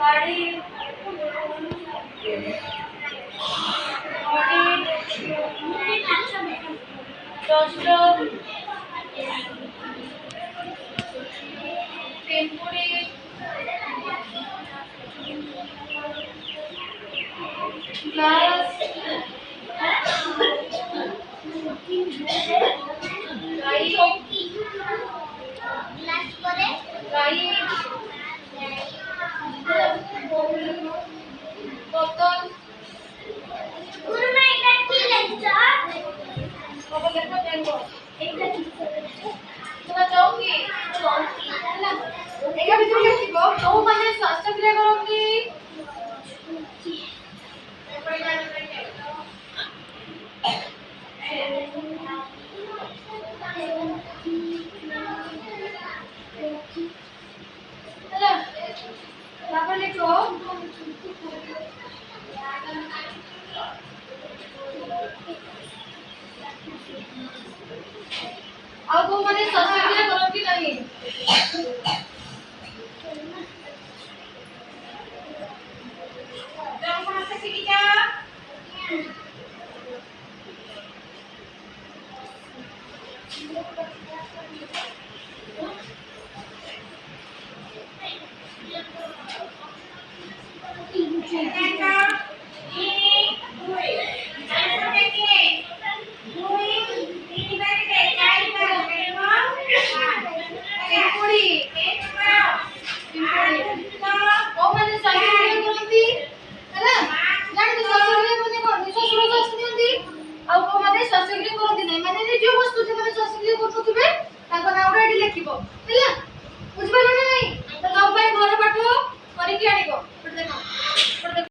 গাড়ি দশজন টেম্পুরি গ্লাস বোতল তোমরা চৌকি ଏକା ଭିତରେ ଲେଖିବ କୋଉମାନେ ସ୍ୱାସ୍ଥ୍ୟ କ୍ରିୟା କରନ୍ତି ହେଲା ତାପରେ ଲେଖିବ ଆଉ କୋଉମାନେ ସ୍ୱାସ୍ଥ୍ୟ କ୍ରିୟା କରନ୍ତି ନାହିଁ ସ୍ୱାସ୍ଥ୍ୟ କ୍ରିୟା କରନ୍ତି ନାହିଁ ମାନେ ନିଜ ବস্তୁ ସେମାନେ ସ୍ୱାସ୍ଥ୍ୟ କ୍ରିୟା କରୁଥିବେ ତାଙ୍କ ନାଁ ଗୁଡ଼ା ଏଠି ଲେଖିବ ହେଲା।